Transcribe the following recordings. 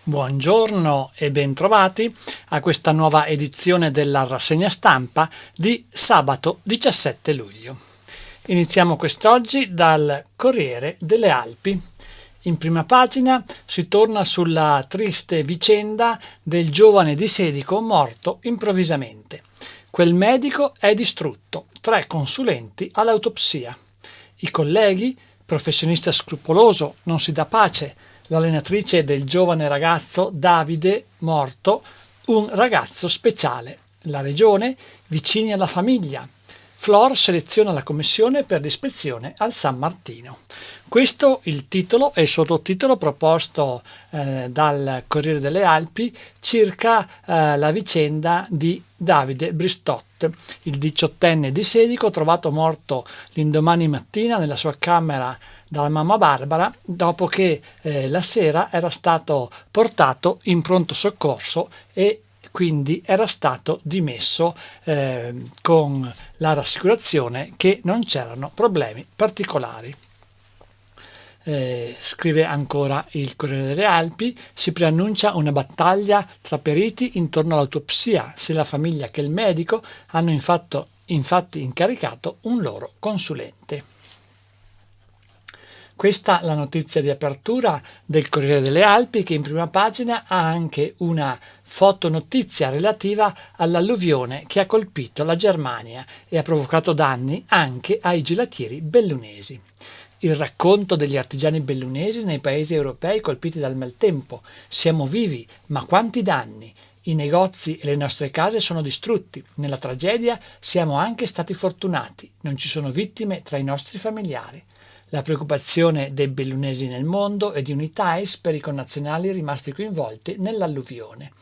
Buongiorno e bentrovati a questa nuova edizione della rassegna stampa di sabato 17 luglio. Iniziamo quest'oggi dal Corriere delle Alpi. In prima pagina si torna sulla triste vicenda del giovane di Sedico morto improvvisamente. Quel medico è distrutto, 3 consulenti all'autopsia. I colleghi, professionista scrupoloso, non si dà pace. L'allenatrice del giovane ragazzo Davide, morto, un ragazzo speciale. La regione, vicini alla famiglia. Flor seleziona la commissione per l'ispezione al San Martino. Questo il titolo e il sottotitolo proposto dal Corriere delle Alpi circa la vicenda di Davide Bristot, il 18enne di Sedico, trovato morto l'indomani mattina nella sua camera dalla mamma Barbara dopo che la sera era stato portato in pronto soccorso e quindi era stato dimesso con la rassicurazione che non c'erano problemi particolari. Scrive ancora il Corriere delle Alpi, si preannuncia una battaglia tra periti intorno all'autopsia, sia la famiglia che il medico hanno infatti incaricato un loro consulente. Questa è la notizia di apertura del Corriere delle Alpi, che in prima pagina ha anche una fotonotizia relativa all'alluvione che ha colpito la Germania e ha provocato danni anche ai gelatieri bellunesi. Il racconto degli artigiani bellunesi nei paesi europei colpiti dal maltempo. Siamo vivi, ma quanti danni! I negozi e le nostre case sono distrutti. Nella tragedia siamo anche stati fortunati. Non ci sono vittime tra i nostri familiari. La preoccupazione dei bellunesi nel mondo e di Unitaes per i connazionali rimasti coinvolti nell'alluvione.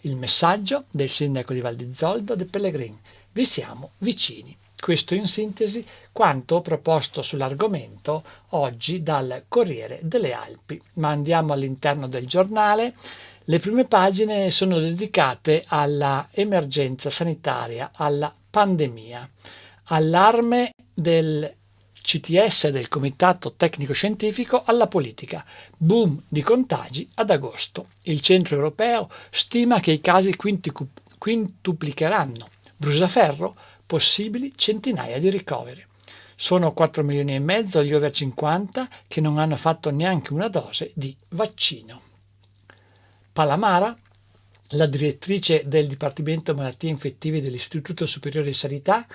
Il messaggio del sindaco di Val di Zoldo, De Pellegrin. Vi siamo vicini. Questo in sintesi quanto proposto sull'argomento oggi dal Corriere delle Alpi. Ma andiamo all'interno del giornale. Le prime pagine sono dedicate alla emergenza sanitaria, alla pandemia. Allarme del CTS, del Comitato Tecnico Scientifico, alla politica. Boom di contagi ad agosto. Il centro europeo stima che i casi quintuplicheranno. Brusaferro, possibili centinaia di ricoveri. Sono 4 milioni e mezzo gli over 50 che non hanno fatto neanche una dose di vaccino. Palamara, la direttrice del Dipartimento Malattie Infettive dell'Istituto Superiore di Sanità,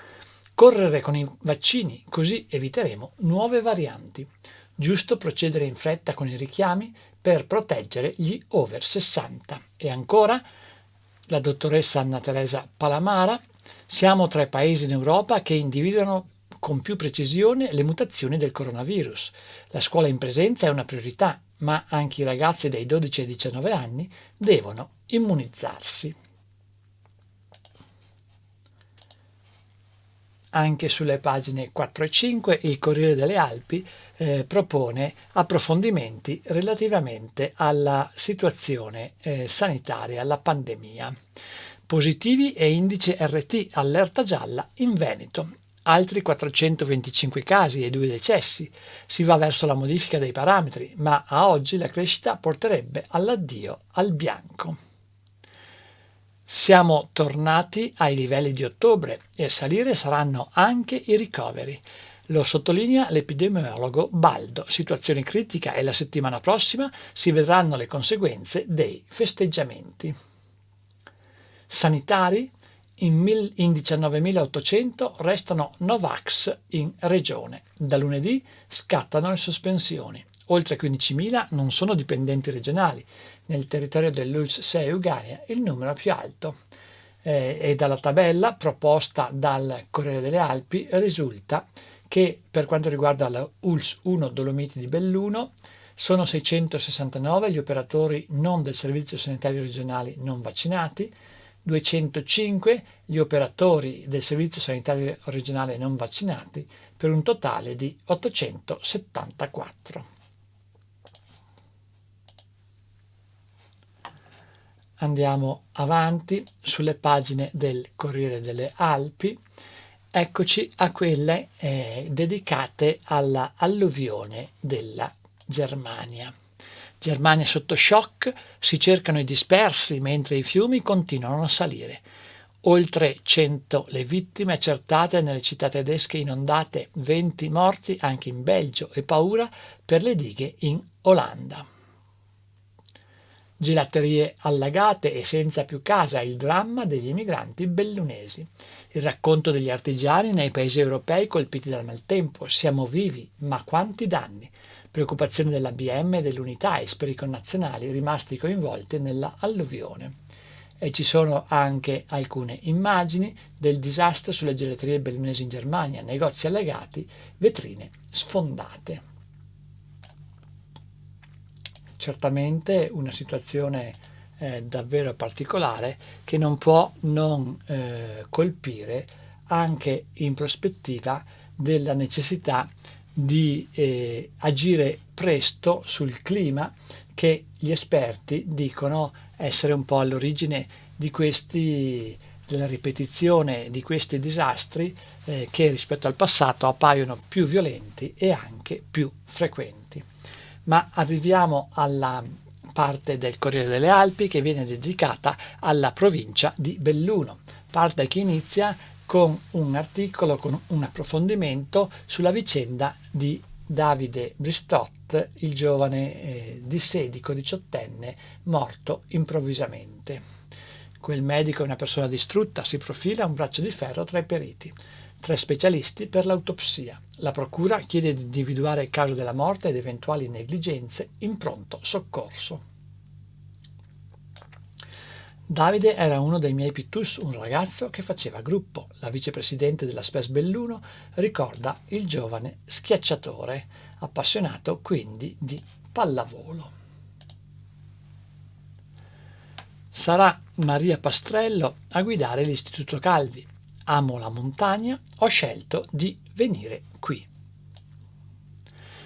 correre con i vaccini, così eviteremo nuove varianti. Giusto procedere in fretta con i richiami per proteggere gli over 60. E ancora, la dottoressa Anna Teresa Palamara, siamo tra i paesi in Europa che individuano con più precisione le mutazioni del coronavirus. La scuola in presenza è una priorità, ma anche i ragazzi dai 12 ai 19 anni devono immunizzarsi. Anche sulle pagine 4 e 5 il Corriere delle Alpi propone approfondimenti relativamente alla situazione sanitaria, alla pandemia. Positivi e indice RT, allerta gialla in Veneto. Altri 425 casi e 2 decessi. Si va verso la modifica dei parametri, ma a oggi la crescita porterebbe all'addio al bianco. Siamo tornati ai livelli di ottobre e a salire saranno anche i ricoveri. Lo sottolinea l'epidemiologo Baldo. Situazione critica e la settimana prossima si vedranno le conseguenze dei festeggiamenti. Sanitari, in 19.800 restano Novax in regione. Da lunedì scattano le sospensioni. Oltre 15.000 non sono dipendenti regionali. Nel territorio dell'ULSS 6 Ugania il numero più alto. E dalla tabella proposta dal Corriere delle Alpi risulta che per quanto riguarda la ULSS 1 Dolomiti di Belluno sono 669 gli operatori non del Servizio Sanitario Regionale non vaccinati, 205 gli operatori del Servizio Sanitario Regionale non vaccinati, per un totale di 874. Andiamo avanti sulle pagine del Corriere delle Alpi. Eccoci a quelle dedicate alla alluvione della Germania. Germania sotto shock, si cercano i dispersi mentre i fiumi continuano a salire. Oltre 100 le vittime accertate nelle città tedesche inondate, 20 morti anche in Belgio e paura per le dighe in Olanda. Gelaterie allagate e senza più casa, il dramma degli emigranti bellunesi. Il racconto degli artigiani nei paesi europei colpiti dal maltempo. Siamo vivi, ma quanti danni? Preoccupazione dell'ABM e dell'Unità e per i connazionali rimasti coinvolti nella alluvione. E ci sono anche alcune immagini del disastro sulle gelaterie bellunesi in Germania, negozi allagati, vetrine sfondate. Certamente una situazione davvero particolare che non può non colpire anche in prospettiva della necessità di agire presto sul clima che gli esperti dicono essere un po' all'origine di della ripetizione di questi disastri che rispetto al passato appaiono più violenti e anche più frequenti. Ma arriviamo alla parte del Corriere delle Alpi che viene dedicata alla provincia di Belluno, parte che inizia con un articolo, con un approfondimento sulla vicenda di Davide Bristot, il giovane dissedico 18enne morto improvvisamente. Quel medico è una persona distrutta, si profila un braccio di ferro tra i periti. 3 specialisti per l'autopsia. La procura chiede di individuare il causa della morte ed eventuali negligenze in pronto soccorso. Davide era uno dei miei pittus, un ragazzo che faceva gruppo. La vicepresidente della Spes Belluno ricorda il giovane schiacciatore, appassionato quindi di pallavolo. Sarà Maria Pastrello a guidare l'Istituto Calvi. Amo la montagna, ho scelto di venire qui.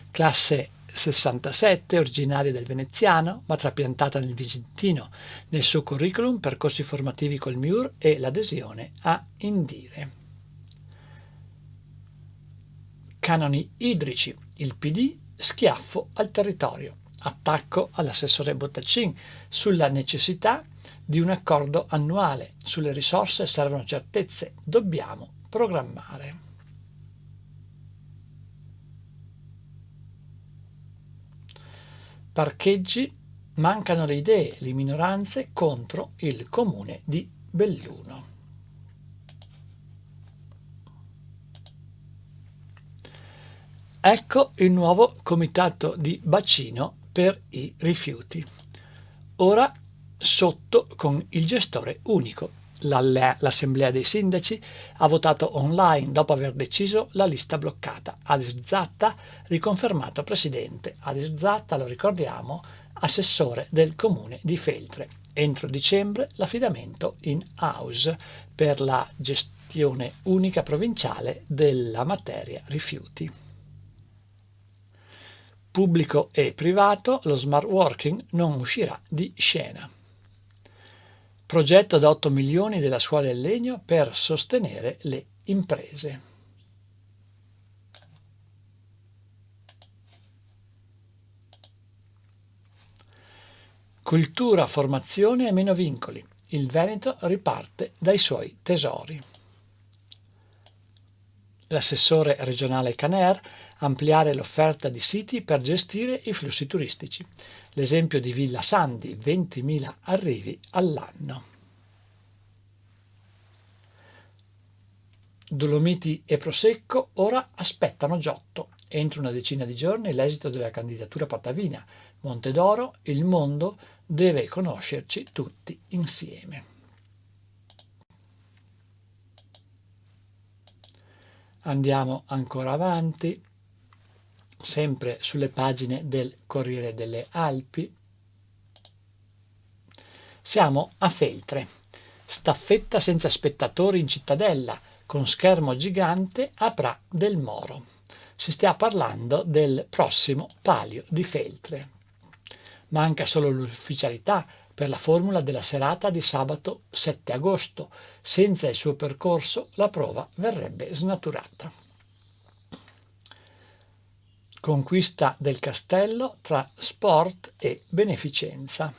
Classe 67, originaria del veneziano, ma trapiantata nel vicentino. Nel suo curriculum percorsi formativi col MIUR e l'adesione a Indire. Canoni idrici, il PD, schiaffo al territorio. Attacco all'assessore Bottacin sulla necessità di un accordo annuale. Sulle risorse servono certezze, dobbiamo programmare. Parcheggi, mancano le idee, le minoranze contro il comune di Belluno. Ecco il nuovo comitato di bacino per i rifiuti. Ora sotto con il gestore unico. L'assemblea dei sindaci ha votato online dopo aver deciso la lista bloccata. Adis Zatta riconfermato presidente. Adis Zatta, lo ricordiamo, assessore del comune di Feltre. Entro dicembre l'affidamento in house per la gestione unica provinciale della materia rifiuti. Pubblico e privato, lo smart working non uscirà di scena. Progetto da 8 milioni della Scuola del Legno per sostenere le imprese. Cultura, formazione e meno vincoli. Il Veneto riparte dai suoi tesori. L'assessore regionale Caner, ampliare l'offerta di siti per gestire i flussi turistici. L'esempio di Villa Sandi, 20.000 arrivi all'anno. Dolomiti e Prosecco ora aspettano Giotto. Entro una decina di giorni l'esito della candidatura patavina. Montedoro, il mondo deve conoscerci tutti insieme. Andiamo ancora avanti, sempre sulle pagine del Corriere delle Alpi. Siamo a Feltre. Staffetta senza spettatori in cittadella, con schermo gigante a Pra del Moro. Si sta parlando del prossimo Palio di Feltre. Manca solo l'ufficialità per la formula della serata di sabato 7 agosto. Senza il suo percorso la prova verrebbe snaturata. Conquista del castello tra sport e beneficenza.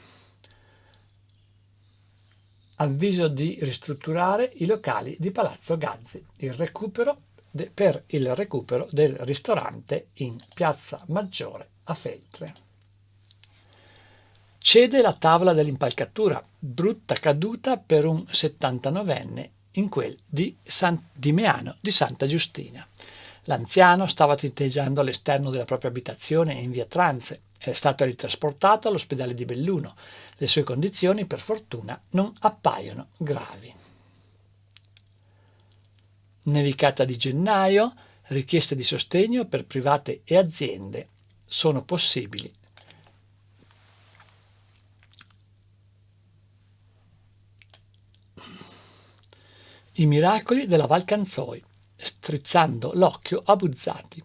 Avviso di ristrutturare i locali di Palazzo Gazzi, per il recupero del ristorante in Piazza Maggiore a Feltre. Cede la tavola dell'impalcatura, brutta caduta per un 79enne in quel di Meano di Santa Giustina. L'anziano stava tinteggiando all'esterno della propria abitazione in via Transe. È stato ritrasportato all'ospedale di Belluno. Le sue condizioni, per fortuna, non appaiono gravi. Nevicata di gennaio, richieste di sostegno per private e aziende sono possibili. I miracoli della Val Canzoi, strizzando l'occhio a Buzzati.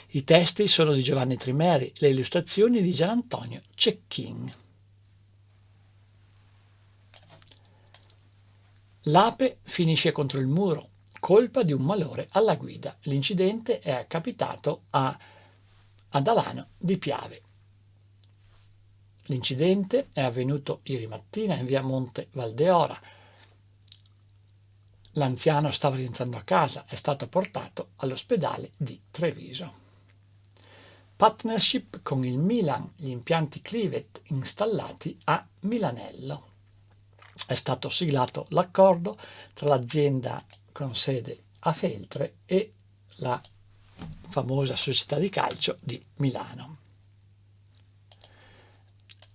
I testi sono di Giovanni Trimeri, le illustrazioni di Gian Antonio Cecchin. L'ape finisce contro il muro, colpa di un malore alla guida. L'incidente è capitato ad Alano di Piave. L'incidente è avvenuto ieri mattina in via Monte Valdeora. L'anziano stava rientrando a casa, è stato portato all'ospedale di Treviso. Partnership con il Milan, gli impianti Clivet installati a Milanello. È stato siglato l'accordo tra l'azienda con sede a Feltre e la famosa società di calcio di Milano.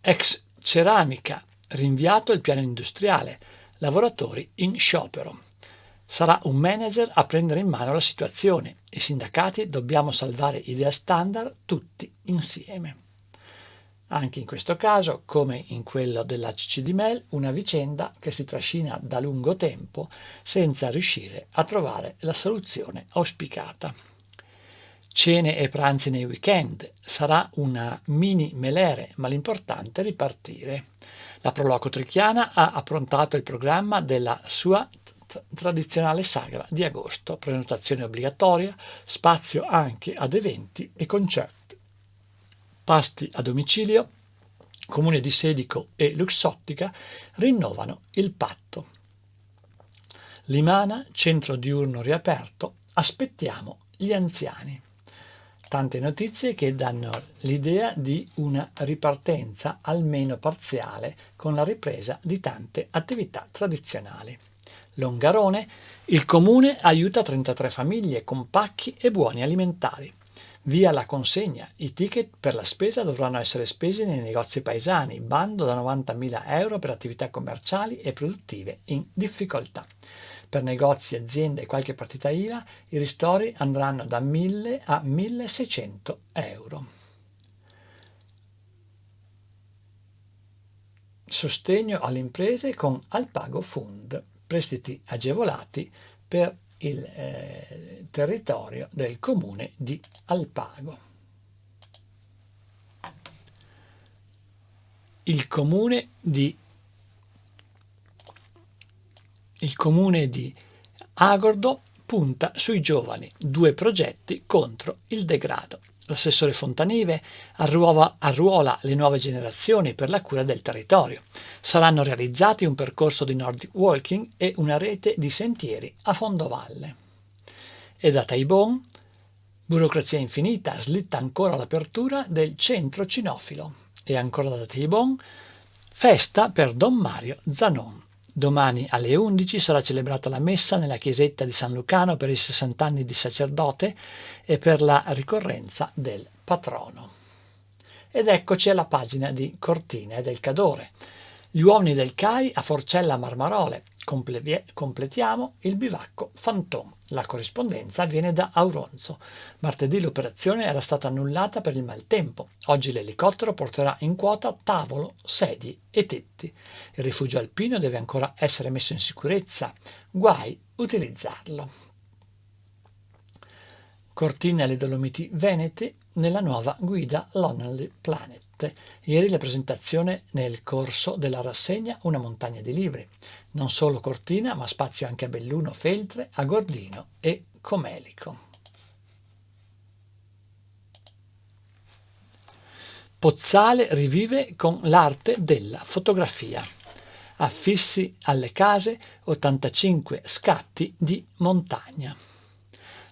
Ex Ceramica, rinviato il piano industriale, lavoratori in sciopero. Sarà un manager a prendere in mano la situazione. I sindacati dobbiamo salvare Idea Standard tutti insieme. Anche in questo caso, come in quello dell'ACC di Mel, una vicenda che si trascina da lungo tempo senza riuscire a trovare la soluzione auspicata. Cene e pranzi nei weekend, sarà una mini melere, ma l'importante è ripartire. La Proloco Trichiana ha approntato il programma della sua tradizionale sagra di agosto, prenotazione obbligatoria, spazio anche ad eventi e concerti. Pasti a domicilio, Comune di Sedico e Luxottica rinnovano il patto. Limana, centro diurno riaperto, aspettiamo gli anziani. Tante notizie che danno l'idea di una ripartenza almeno parziale con la ripresa di tante attività tradizionali. Longarone, il comune aiuta 33 famiglie con pacchi e buoni alimentari. Via la consegna, i ticket per la spesa dovranno essere spesi nei negozi paesani, bando da 90.000 euro per attività commerciali e produttive in difficoltà. Per negozi, aziende e qualche partita IVA i ristori andranno da 1.000 a 1.600 euro. Sostegno alle imprese con Alpago Fund, prestiti agevolati per il territorio del comune di Alpago. Il comune di Agordo punta sui giovani, 2 progetti contro il degrado. L'assessore Fontanive arruola le nuove generazioni per la cura del territorio. Saranno realizzati un percorso di Nordic Walking e una rete di sentieri a fondovalle. E da Taibon, burocrazia infinita, slitta ancora l'apertura del centro cinofilo. E ancora da Taibon, festa per Don Mario Zanon. Domani alle 11 sarà celebrata la messa nella chiesetta di San Lucano per i 60 anni di sacerdote e per la ricorrenza del patrono. Ed eccoci alla pagina di Cortina e del Cadore. Gli uomini del CAI a Forcella Marmarole. Completiamo il bivacco Fanton. La corrispondenza avviene da Auronzo. Martedì l'operazione era stata annullata per il maltempo. Oggi l'elicottero porterà in quota tavolo, sedie e tetti. Il rifugio alpino deve ancora essere messo in sicurezza. Guai utilizzarlo. Cortina alle Dolomiti Venete nella nuova guida Lonely Planet. Ieri la presentazione nel corso della rassegna Una montagna di libri. Non solo Cortina, ma spazio anche a Belluno, Feltre, Agordino e Comelico. Pozzale rivive con l'arte della fotografia. Affissi alle case 85 scatti di montagna.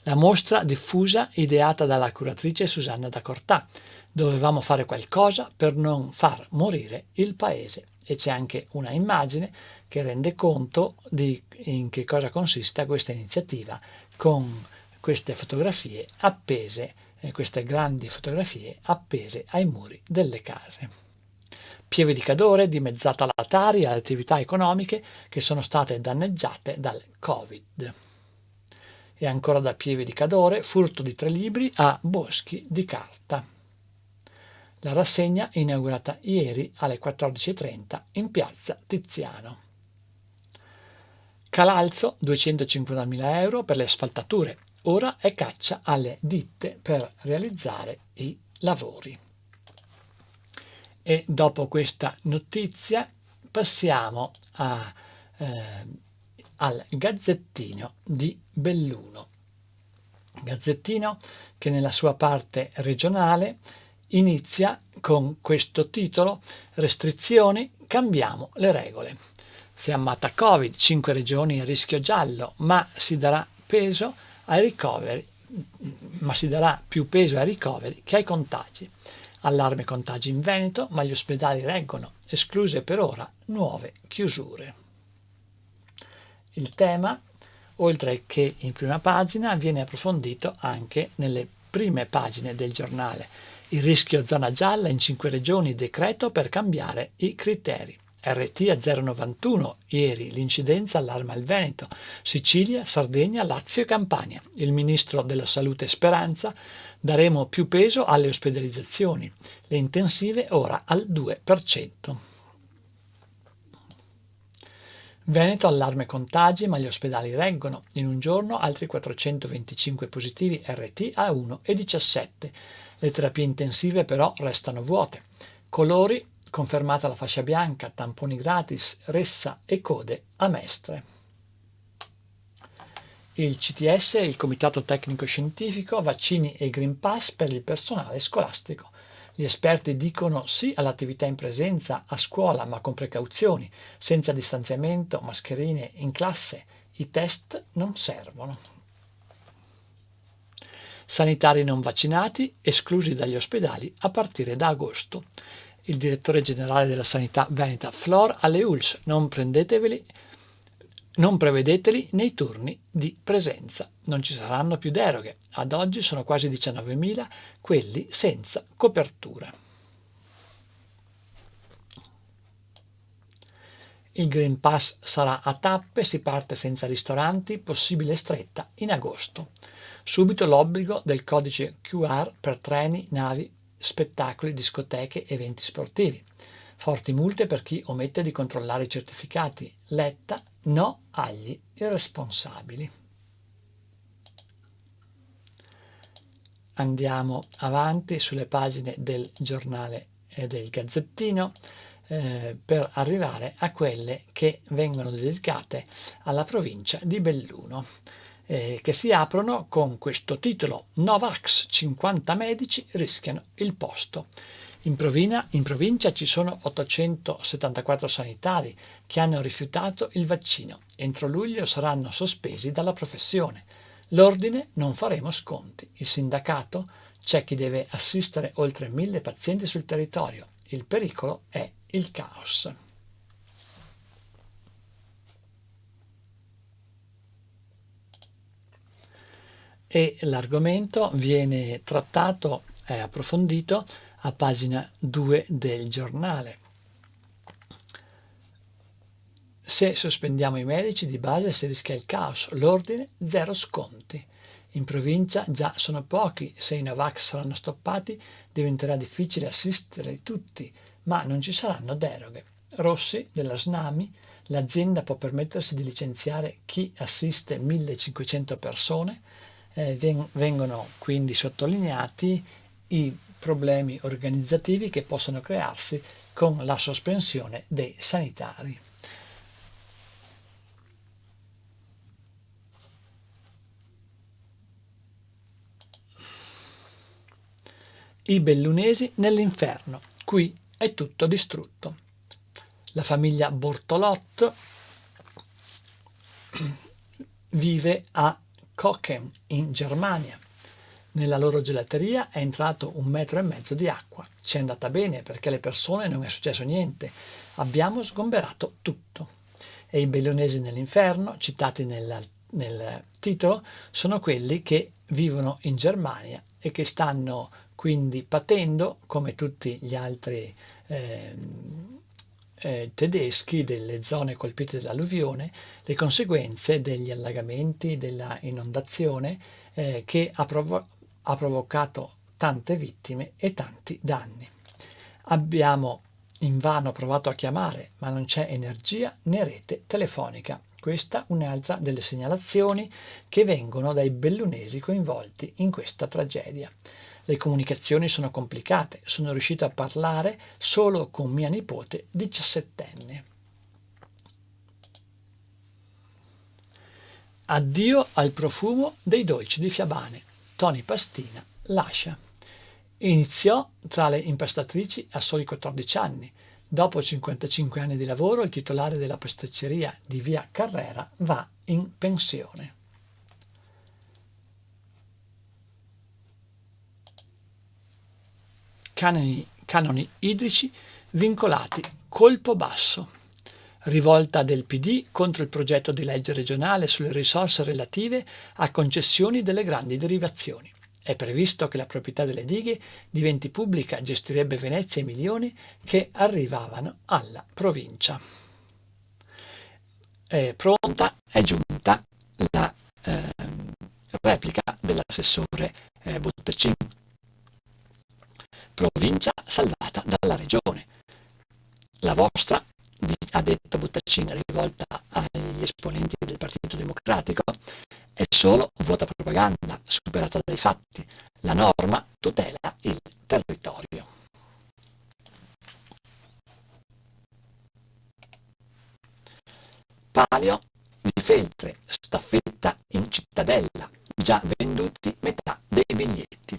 La mostra diffusa ideata dalla curatrice Susanna da Cortà. Dovevamo fare qualcosa per non far morire il paese. E c'è anche una immagine che rende conto di in che cosa consista questa iniziativa, con queste fotografie appese, queste grandi fotografie appese ai muri delle case. Pieve di Cadore, dimezzata la Tari alle attività economiche che sono state danneggiate dal Covid. E ancora da Pieve di Cadore, furto di 3 libri a Boschi di Carta. La rassegna inaugurata ieri alle 14.30 in piazza Tiziano. Calalzo, 250.000 euro per le asfaltature. Ora è caccia alle ditte per realizzare i lavori. E dopo questa notizia passiamo al Gazzettino di Belluno. Gazzettino che nella sua parte regionale inizia con questo titolo: restrizioni, cambiamo le regole. Fiammata Covid, 5 regioni a rischio giallo, ma si darà peso ai ricoveri, ma si darà più peso ai ricoveri che ai contagi. Allarme contagi in Veneto, ma gli ospedali reggono, escluse per ora nuove chiusure. Il tema, oltre che in prima pagina, viene approfondito anche nelle prime pagine del giornale. Il rischio zona gialla in 5 regioni, decreto per cambiare i criteri. RT a 0,91 ieri, l'incidenza allarma il Veneto, Sicilia, Sardegna, Lazio e Campania. Il ministro della Salute Speranza: daremo più peso alle ospedalizzazioni, le intensive ora al 2%. Veneto, allarme contagi, ma gli ospedali reggono. In un giorno altri 425 positivi RT a 1,17. Le terapie intensive però restano vuote. Colori, confermata la fascia bianca, tamponi gratis, ressa e code a Mestre. Il CTS, il Comitato Tecnico Scientifico, vaccini e Green Pass per il personale scolastico. Gli esperti dicono sì all'attività in presenza a scuola, ma con precauzioni, senza distanziamento, mascherine in classe. I test non servono. Sanitari non vaccinati esclusi dagli ospedali a partire da agosto. Il direttore generale della sanità veneta Flor alle ULSS: non prevedeteli nei turni di presenza. Non ci saranno più deroghe. Ad oggi sono quasi 19.000 quelli senza copertura. Il Green Pass sarà a tappe, si parte senza ristoranti, possibile stretta in agosto. Subito l'obbligo del codice QR per treni, navi, spettacoli, discoteche, eventi sportivi. Forti multe per chi omette di controllare i certificati. Letta: no agli irresponsabili. Andiamo avanti sulle pagine del giornale e del Gazzettino per arrivare a quelle che vengono dedicate alla provincia di Belluno, che si aprono con questo titolo: Novax, 50 medici rischiano il posto. In provincia ci sono 874 sanitari che hanno rifiutato il vaccino. Entro luglio saranno sospesi dalla professione. L'ordine: non faremo sconti. Il sindacato: c'è chi deve assistere oltre 1.000 pazienti sul territorio. Il pericolo è il caos. E l'argomento viene trattato e approfondito a pagina 2 del giornale. Se sospendiamo i medici di base si rischia il caos. L'ordine: 0 sconti. In provincia già sono pochi, se i Novax saranno stoppati diventerà difficile assistere tutti, ma non ci saranno deroghe. Rossi della Snami: l'azienda può permettersi di licenziare chi assiste 1.500 persone. Vengono quindi sottolineati i problemi organizzativi che possono crearsi con la sospensione dei sanitari. I bellunesi nell'inferno, qui è tutto distrutto. La famiglia Bortolot vive a Cochem in Germania. Nella loro gelateria è entrato 1,5 metri di acqua. Ci è andata bene perché alle persone non è successo niente. Abbiamo sgomberato tutto. E i bellunesi nell'inferno, citati nel titolo, sono quelli che vivono in Germania e che stanno quindi patendo, come tutti gli altri tedeschi delle zone colpite dall'alluvione, le conseguenze degli allagamenti, della inondazione che ha provocato tante vittime e tanti danni. Abbiamo invano provato a chiamare, ma non c'è energia né rete telefonica. Questa è un'altra delle segnalazioni che vengono dai bellunesi coinvolti in questa tragedia. Le comunicazioni sono complicate, sono riuscito a parlare solo con mia nipote 17enne. Addio al profumo dei dolci di Fiabane. Tony Pastina lascia. Iniziò tra le impastatrici a soli 14 anni. Dopo 55 anni di lavoro, il titolare della pasticceria di via Carrera va in pensione. Canoni idrici vincolati, colpo basso. Rivolta del PD contro il progetto di legge regionale sulle risorse relative a concessioni delle grandi derivazioni. È previsto che la proprietà delle dighe diventi pubblica, gestirebbe Venezia i milioni che arrivavano alla provincia. È giunta la replica dell'assessore Bottacin. Provincia salvata dalla regione. La vostra, ha detto Bottacin, rivolta agli esponenti del Partito Democratico, è solo vuota propaganda, superata dai fatti. La norma tutela il territorio. Palio di Feltre, staffetta in cittadella, già venduti metà dei biglietti.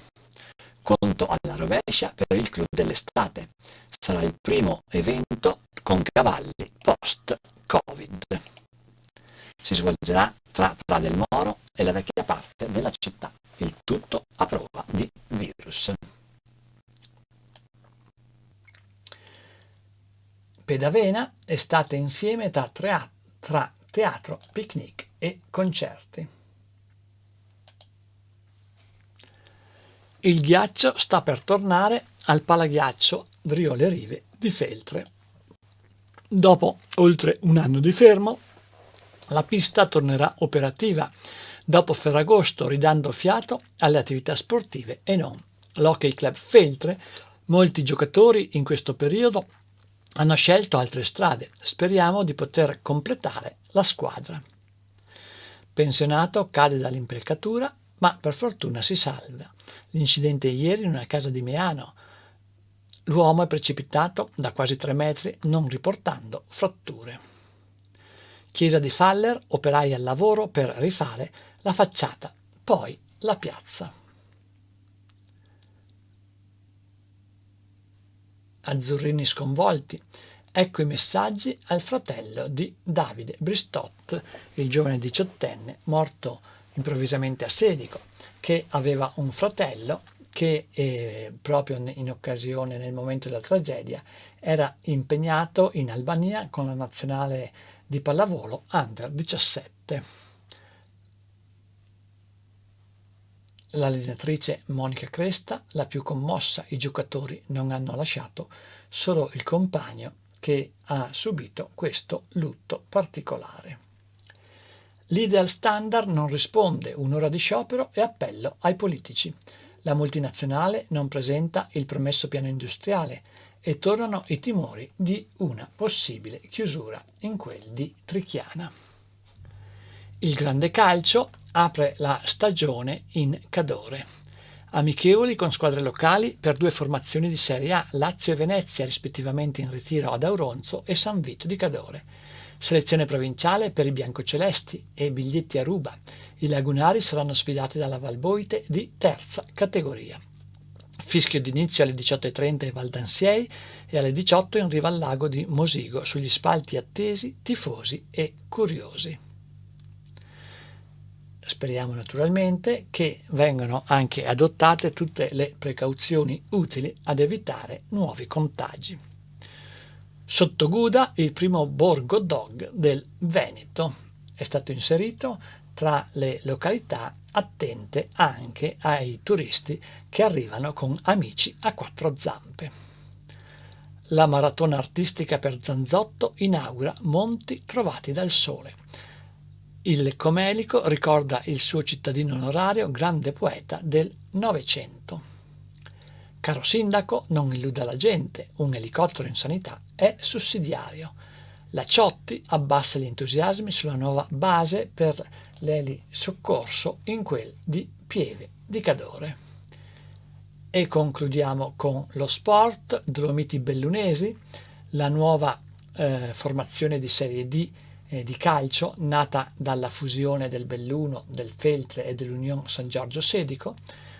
Conto alla rovescia per il club dell'estate. Sarà il primo evento con cavalli post-Covid. Si svolgerà tra Pra del Moro e la vecchia parte della città, il tutto a prova di virus. Pedavena, estate insieme tra teatro, picnic e concerti. Il ghiaccio sta per tornare al palaghiaccio Driole Rive di Feltre. Dopo oltre un anno di fermo, la pista tornerà operativa dopo Ferragosto, ridando fiato alle attività sportive e non. L'Hockey Club Feltre, molti giocatori in questo periodo hanno scelto altre strade. Speriamo di poter completare la squadra. Pensionato cade dall'impalcatura, ma per fortuna si salva. L'incidente ieri in una casa di Meano. L'uomo è precipitato da quasi 3 metri, non riportando fratture. Chiesa di Faller, operai al lavoro per rifare la facciata, poi la piazza. Azzurrini sconvolti. Ecco i messaggi al fratello di Davide Bristot, il giovane 18enne morto improvvisamente a Sedico, che aveva un fratello che proprio in occasione, nel momento della tragedia, era impegnato in Albania con la nazionale di pallavolo Under 17. L'allenatrice Monica Cresta, la più commossa, i giocatori non hanno lasciato, solo il compagno che ha subito questo lutto particolare. L'Ideal Standard non risponde, 1 ora di sciopero e appello ai politici. La multinazionale non presenta il promesso piano industriale e tornano i timori di una possibile chiusura in quel di Trichiana. Il grande calcio apre la stagione in Cadore. Amichevoli con squadre locali per 2 formazioni di Serie A, Lazio e Venezia rispettivamente in ritiro ad Auronzo e San Vito di Cadore. Selezione provinciale per i biancocelesti e biglietti a ruba. I lagunari saranno sfidati dalla Valboite di terza categoria. Fischio d'inizio alle 18:30 in Val d'Ansiei e alle 18 in riva al lago di Mosigo, sugli spalti attesi, tifosi e curiosi. Speriamo naturalmente che vengano anche adottate tutte le precauzioni utili ad evitare nuovi contagi. Sotto Guda, il primo borgo dog del Veneto è stato inserito tra le località attente anche ai turisti che arrivano con amici a quattro zampe. La maratona artistica per Zanzotto inaugura Monti trovati dal sole. Il Comelico ricorda il suo cittadino onorario, grande poeta del Novecento. Caro sindaco, non illuda la gente, un elicottero in sanità è sussidiario. La Ciotti abbassa gli entusiasmi sulla nuova base per l'elisoccorso in quel di Pieve di Cadore. E concludiamo con lo sport, Dolomiti Bellunesi, la nuova formazione di Serie D di calcio, nata dalla fusione del Belluno, del Feltre e dell'Union San Giorgio Sedico.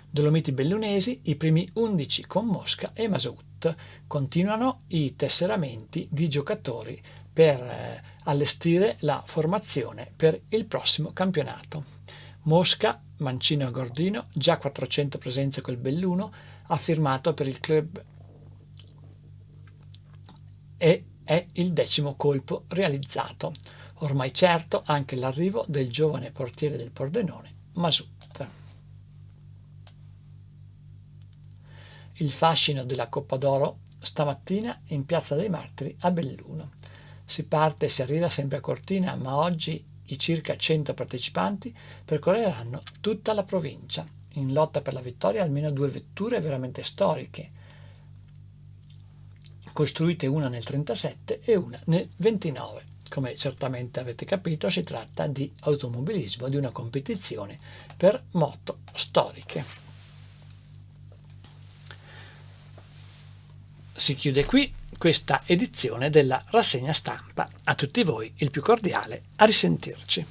Dolomiti Bellunesi, i primi 11 con Mosca e Masaut. Continuano i tesseramenti di giocatori per allestire la formazione per il prossimo campionato. Mosca, Mancino e Gordino, già 400 presenze col Belluno, ha firmato per il club e è il 10° colpo realizzato. Ormai certo anche l'arrivo del giovane portiere del Pordenone, Masaut. Il fascino della Coppa d'Oro stamattina in Piazza dei Martiri a Belluno. Si parte e si arriva sempre a Cortina, ma oggi i circa 100 partecipanti percorreranno tutta la provincia. In lotta per la vittoria almeno 2 vetture veramente storiche, costruite una nel 1937 e una nel 1929. Come certamente avete capito, si tratta di automobilismo, di una competizione per moto storiche. Si chiude qui questa edizione della rassegna stampa. A tutti voi il più cordiale a risentirci.